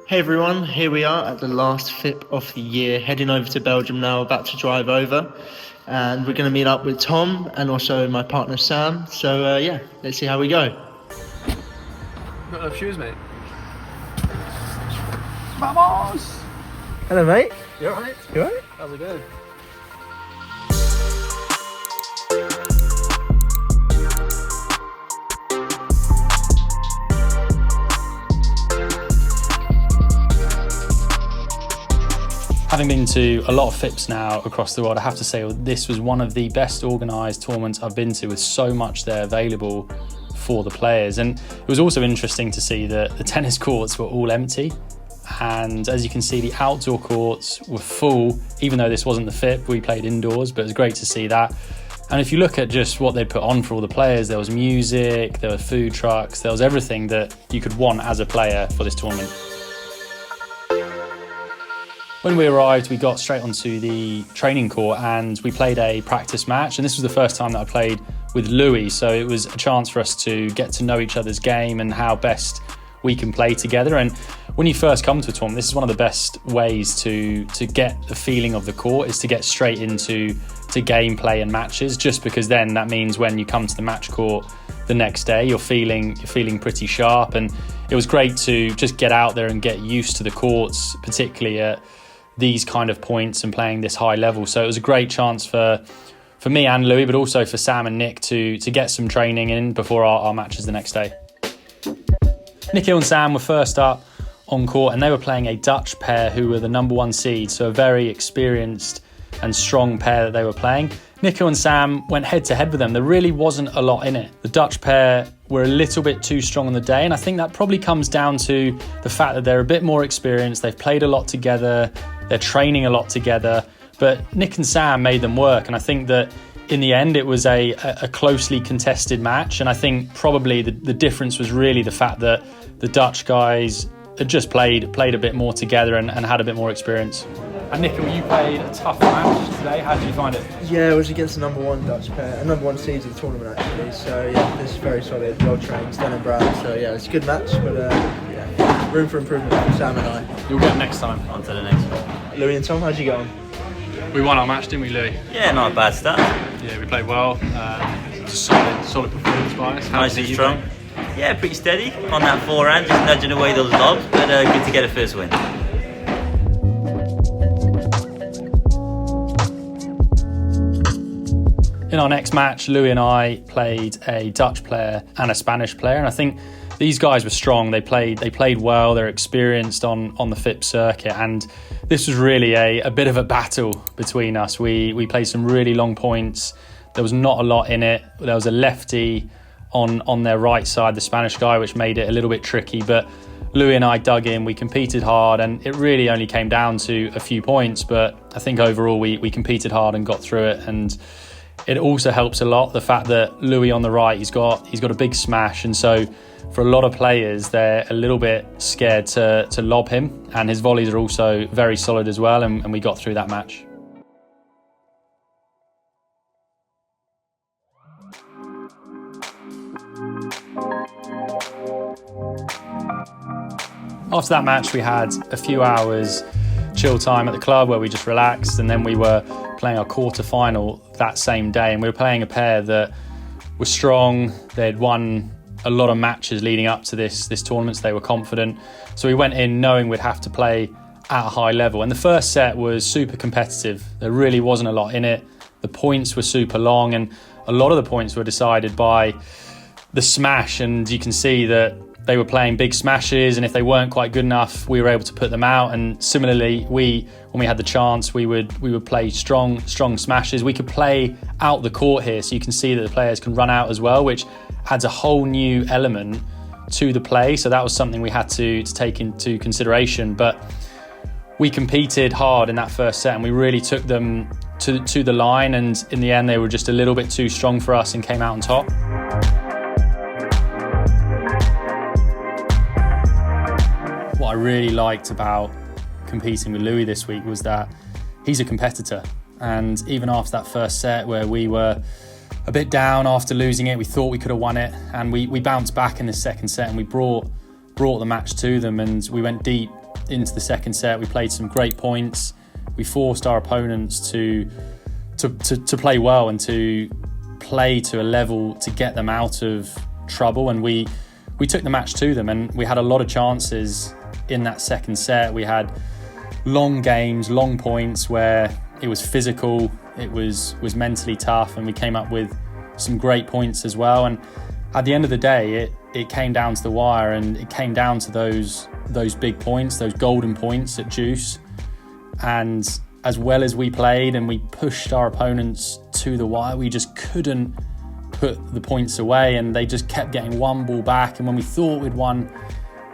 Hey everyone, here we are at the last FIP of the year, heading over to Belgium now, about to drive over, and we're going to meet up with Tom and also my partner Sam. So let's see how we go. Got enough shoes, mate? Vamos! Hello mate. You alright? You alright? How's it going? Having been to a lot of FIPs now across the world, I have to say this was one of the best organised tournaments I've been to, with so much there available for the players. And it was also interesting to see that the tennis courts were all empty. And as you can see, the outdoor courts were full. Even though this wasn't the FIP, we played indoors, but it was great to see that. And if you look at just what they put on for all the players, there was music, there were food trucks, there was everything that you could want as a player for this tournament. When we arrived, we got straight onto the training court and we played a practice match. And this was the first time that I played with Louie, so it was a chance for us to get to know each other's game and how best we can play together. And when you first come to a tournament, this is one of the best ways to get the feeling of the court, is to get straight into gameplay and matches, just because then that means when you come to the match court the next day, you're feeling pretty sharp. And it was great to just get out there and get used to the courts, particularly at these kind of points and playing this high level. So it was a great chance for me and Louie, but also for Sam and Nick to get some training in before our matches the next day. Nikhil and Sam were first up on court and they were playing a Dutch pair who were the number one seed, so a very experienced and strong pair that they were playing. Nikhil and Sam went head to head with them. There really wasn't a lot in it. The Dutch pair were a little bit too strong on the day, and I think that probably comes down to the fact that they're a bit more experienced. They've played a lot together, they're training a lot together, but Nick and Sam made them work. And I think that in the end it was a closely contested match, and I think probably the difference was really the fact that the Dutch guys had just played a bit more together and had a bit more experience. And Nikhil, you played a tough match today. How did you find it? Yeah, it was against the number one Dutch pair, a number one seeds of the tournament actually. So yeah, this is very solid, well trained, Stan and Brown. So yeah, it's a good match, but room for improvement for Sam and I. You'll get next time. On to the next one. Louie and Tom, how'd you get on? We won our match, didn't we, Louie? Yeah, not a bad start. Yeah, we played well. It was a solid performance by us. Nice and strong. Yeah, pretty steady on that forehand, just nudging away those lobs, but good to get a first win. In our next match, Louie and I played a Dutch player and a Spanish player, and I think these guys were strong. They played well. They're experienced on the FIP circuit, and this was really a bit of a battle between us. We played some really long points. There was not a lot in it. There was a lefty on their right side, the Spanish guy, which made it a little bit tricky. But Louie and I dug in. We competed hard, and it really only came down to a few points. But I think overall we competed hard and got through it. And it also helps a lot the fact that Louie on the right, he's got a big smash, and so for a lot of players they're a little bit scared to lob him, and his volleys are also very solid as well, and we got through that match. After that match we had a few hours chill time at the club where we just relaxed, and then we were playing our quarterfinal that same day, and we were playing a pair that was strong. They'd won a lot of matches leading up to this tournament, so they were confident. So we went in knowing we'd have to play at a high level, and the first set was super competitive. There really wasn't a lot in it. The points were super long, and a lot of the points were decided by the smash, and you can see that they were playing big smashes, and if they weren't quite good enough, we were able to put them out. And similarly, when we had the chance, we would play strong smashes. We could play out the court here, so you can see that the players can run out as well, which adds a whole new element to the play. So that was something we had to take into consideration. But we competed hard in that first set, and we really took them to the line. And in the end, they were just a little bit too strong for us and came out on top. What I really liked about competing with Louie this week was that he's a competitor, and even after that first set where we were a bit down after losing it, we thought we could have won it, and we bounced back in the second set, and we brought the match to them, and we went deep into the second set. We played some great points. We forced our opponents to play well and to play to a level to get them out of trouble, and we took the match to them, and we had a lot of chances in that second set. We had long games, long points where it was physical, it was mentally tough, and we came up with some great points as well. And at the end of the day, it came down to the wire, and it came down to those big points, those golden points at deuce. And as well as we played and we pushed our opponents to the wire, we just couldn't put the points away, and they just kept getting one ball back. And when we thought we'd won,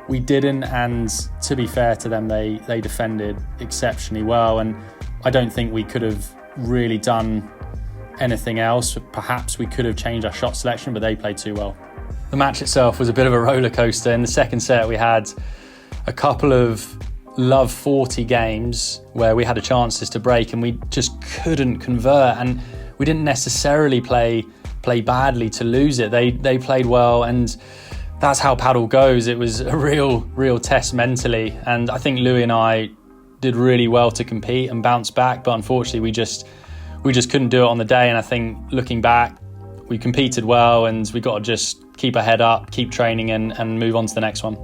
we didn't. And to be fair to them, they defended exceptionally well, and I don't think we could have really done anything else. Perhaps we could have changed our shot selection, but they played too well. The match itself was a bit of a roller coaster. In the second set, we had a couple of love 40 games where we had a chances to break and we just couldn't convert, and we didn't necessarily play badly to lose it. They played well, and that's how paddle goes. It was a real test mentally, and I think Louie and I did really well to compete and bounce back, but unfortunately we just couldn't do it on the day. And I think looking back, we competed well, and we got to just keep our head up, keep training, and move on to the next one.